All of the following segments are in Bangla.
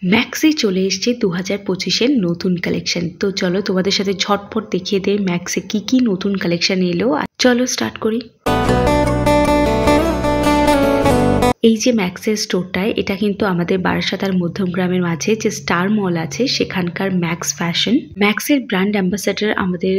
ম্যাক্সে চলে এসছে 2025-এর নতুন কালেকশন। তো চলো তোমাদের সাথে ঝটপট দেখিয়ে দেই ম্যাক্সে কি কি নতুন কালেকশন এলো। চলো স্টার্ট করি। এই যে ম্যাক্সের স্টোরটায়, এটা কিন্তু আমাদের বারাসাত আর মধ্যমগ্রামের মাঝে যে স্টার মল আছে সেখানকার ম্যাক্স ফ্যাশন। ম্যাক্সের ব্র্যান্ড অ্যাম্বাসাডার আমাদের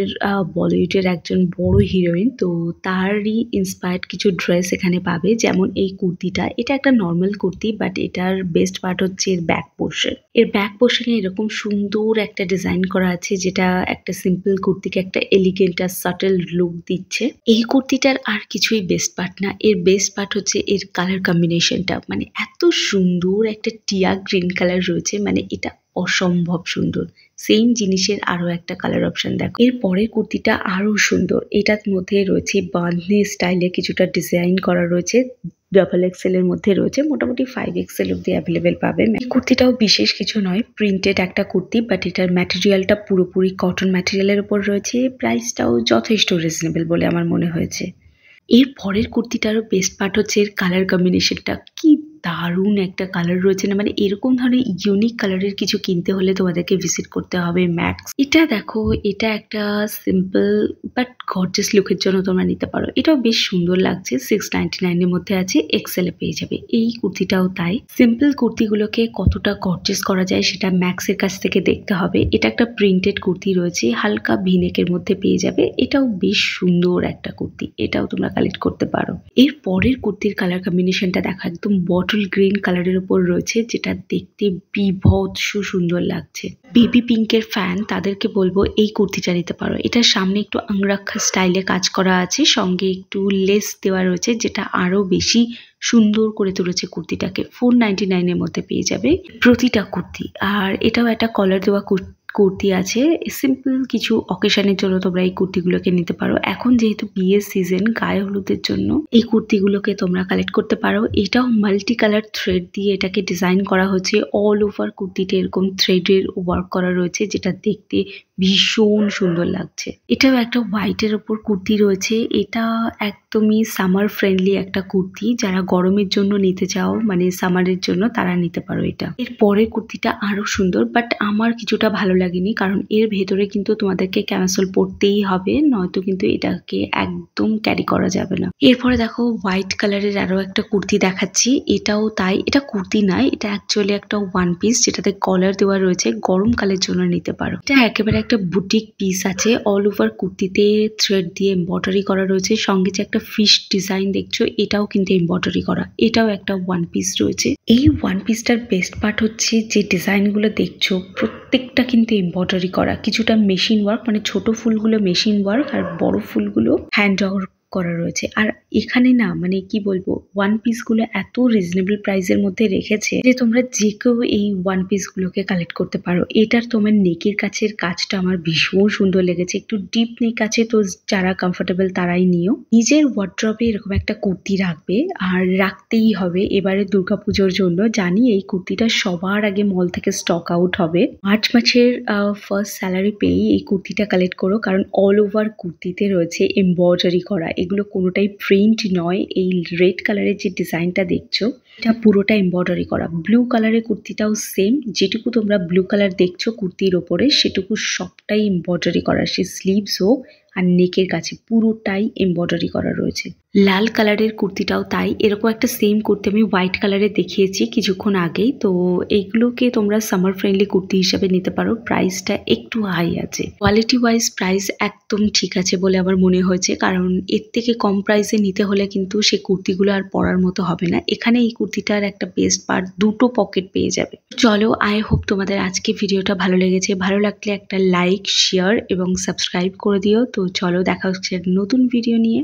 বলিউডের একজন বড় হিরোইন, তো তারই ইন্সপায়ার্ড কিছু ড্রেস এখানে পাবে। যেমন এই কুর্তিটা, এটা একটা নর্মাল কুর্তি, বাট এটার বেস্ট পার্ট হচ্ছে এর ব্যাক পোর্শন। এর ব্যাক পোর্শনে এরকম সুন্দর একটা ডিজাইন করা আছে, যেটা একটা সিম্পল কুর্তিকে একটা এলিগেন্ট আর সাটেল লুক দিচ্ছে। এই কুর্তিটার আর কিছুই বেস্ট পার্ট না, এর বেস্ট পার্ট হচ্ছে এর কালার কম্বিনেশনটা। মানে এত সুন্দর একটা টিয়া গ্রিন কালার রয়েছে, মানে এটা অসম্ভব সুন্দর। সেম জিনিসের আরো একটা কালার অপশন দেখো। এর পরের কুর্তিটা আরো সুন্দর, এটার মধ্যে রয়েছে বাঁধনি স্টাইলে কিছুটা ডিজাইন করা রয়েছে। ডাবল এক্সেল এর মধ্যে রয়েছে, মোটামুটি 5XL অব্দি অ্যাভেলেবেল পাবে। এই কুর্তিটাও বিশেষ কিছু নয়, প্রিন্টেড একটা কুর্তি, বাট এটার ম্যাটেরিয়ালটা পুরোপুরি কটন ম্যাটেরিয়ালের উপর রয়েছে। প্রাইসটাও যথেষ্ট রিজনেবল বলে আমার মনে হয়েছে। এর পরের কুর্তিটারও বেস্ট পার্ট হচ্ছে এর কালার কম্বিনেশনটা। কি দারুণ একটা কালার রয়েছে না, মানে এরকম ধরনের ইউনিক কালারের কিছু কিনতে হলে তোমাদেরকে ভিজিট করতে হবে ম্যাক্স। এটা দেখো, এটা একটা সিম্পল বাট গর্জিয়াস লুকের জন্য তোমরা নিতে পারো। এটাও বেশ সুন্দর লাগছে, 699 এর মধ্যে আছে, এক্সেল এ পেয়ে যাবে। এই কুর্তিটাও তাই। সিম্পল কুর্তিগুলোকে কতটা গর্জিয়াস করা যায় সেটা ম্যাক্সের কাছ থেকে দেখতে হবে। এটা একটা প্রিন্টেড কুর্তি রয়েছে, হালকা ভিনেকের মধ্যে পেয়ে যাবে। এটাও বেশ সুন্দর একটা কুর্তি, এটাও তোমরা কালেক্ট করতে পারো। এর পরের কুর্তির কালার কম্বিনেশনটা দেখো, একদম বটল গ্রিন কালারের উপর রয়েছে, যেটা দেখতে বিভৎস সুন্দর লাগছে। বেবি পিঙ্কের ফ্যান তাদেরকে বলবো এই কুর্তিটা নিতে পারো। এটার সামনে একটু আংরাক্ষা স্টাইলে কাজ করা আছে, সঙ্গে একটু লেস দেওয়া রয়েছে, যেটা আরো বেশি সুন্দর করে তুলেছে কুর্তিটাকে। 499 এর মধ্যে পেয়ে যাবে প্রতিটা কুর্তি। আর এটাও একটা কলার দেওয়া কুর্তি আছে। সিম্পল কিছু অকেশনের জন্য তোমরা এই কুর্তিগুলোকে নিতে পারো। এখন যেহেতু বিয়ের সিজন, গায়ে হলুদের জন্য এই কুর্তিগুলোকে তোমরা কালেক্ট করতে পারো। এটাও মাল্টি কালার থ্রেড দিয়ে এটাকে ডিজাইন করা হচ্ছে। অল ওভার কুর্তিটা এরকম থ্রেডের ওয়ার্ক করা রয়েছে, যেটা দেখতে ভীষণ সুন্দর লাগছে। এটাও একটা হোয়াইটের ওপর কুর্তি রয়েছে। এটা একদমই সামার ফ্রেন্ডলি একটা কুর্তি, যারা গরমের জন্য নিতে চাও, মানে সামারের জন্য, তারা নিতে পারো এটা। এর পরের কুর্তিটা আরো সুন্দর, বাট আমার কিছুটা ভালো লাগেনি, কারণ এর ভেতরে কিন্তু তোমাদেরকে ক্যামিসল পরতেই হবে, নয়তো কিন্তু এটাকে একদম ক্যারি করা যাবে না। এরপরে দেখো হোয়াইট কালারের আরো একটা কুর্তি দেখাচ্ছি। এটাও তাই, এটা কুর্তি নয়, এটা অ্যাকচুয়ালি একটা ওয়ান পিস, যেটাতে কলার দেওয়া রয়েছে। গরমকালের জন্য নিতে পারো। এটা একেবারে একটা বুটিক পিস আছে। অল ওভার কুর্তিতে থ্রেড দিয়ে এমব্রয়ডারি করা রয়েছে, সঙ্গে যে একটা ফিশ ডিজাইন দেখছো, এটাও কিন্তু এমব্রয়ডারি করা। এটাও একটা ওয়ান পিস রয়েছে। এই ওয়ান পিসটার বেস্ট পার্ট হচ্ছে যে ডিজাইনগুলো দেখছো, প্রত্যেকটা কিন্তু এমব্রয়ডারি করা। কিছুটা মেশিন ওয়ার্ক, মানে ছোট ফুলগুলো মেশিন ওয়ার্ক আর বড় ফুলগুলো হ্যান্ড ওয়ার্ক করা রয়েছে। আর এখানে না, মানে কি বলবো, ওয়ান পিস গুলো এত রিজনেবল প্রাইসের মধ্যে রেখেছে যে তোমরা যে কেউ এই ওয়ান পিস গুলোকে কালেক্ট করতে পারো। এটার তোমার নেকের কাছের কাজটা আমার ভীষণ সুন্দর লেগেছে, একটু ডিপ নেক আছে, তো যারা কমফোর্টেবল তারাই নিও। নিজের ওয়ার্ড্রবে এরকম একটা কুর্তি রাখবে, আর রাখতেই হবে এবারে দুর্গাপুজোর জন্য। জানি এই কুর্তিটা সবার আগে মল থেকে স্টক আউট হবে। মার্চ মাসের ফার্স্ট স্যালারি পেয়েই এই কুর্তিটা কালেক্ট করো, কারণ অল ওভার কুর্তিতে রয়েছে এমব্রয়ডারি করা। এগুলো কোনোটাই প্রিন্ট নয়। এই রেড কালারের যে ডিজাইনটা দেখছো, এটা পুরোটা এমব্রয়ডারি করা। ব্লু কালারের কুর্তিটাও সেম, যেটুকু তোমরা ব্লু কালার দেখছো কুর্তির ওপরে, সেটুকু সবটাই এমব্রয়ডারি করা। সে স্লিভস হোক আর নেকের কাছে পুরোটাই এমব্রয়ডারি করা রয়েছে। লাল কালারের কুর্তিটাও তাই। এরকম একটা সেম কুর্তি আমি হোয়াইট কালারে দেখিয়েছি কিছুক্ষণ আগেই। তো এইগুলোকে তোমরা সামার ফ্রেন্ডলি কুর্তি হিসাবে নিতে পারো। প্রাইসটা একটু হাই আছে, কোয়ালিটি ওয়াইজ প্রাইস একদম ঠিক আছে বলে আমার মনে হয়েছে, কারণ এর থেকে কম প্রাইসে নিতে হলে কিন্তু সে কুর্তিগুলো আর পরার মতো হবে না। এখানে এই কুর্তিটার একটা বেস্ট পার্ট, দুটো পকেট পেয়ে যাবে। চলো, আই হোপ তোমাদের আজকে ভিডিওটা ভালো লেগেছে। ভালো লাগলে একটা লাইক, শেয়ার এবং সাবস্ক্রাইব করে দিও। তো চলো, দেখা হচ্ছে নতুন ভিডিও নিয়ে।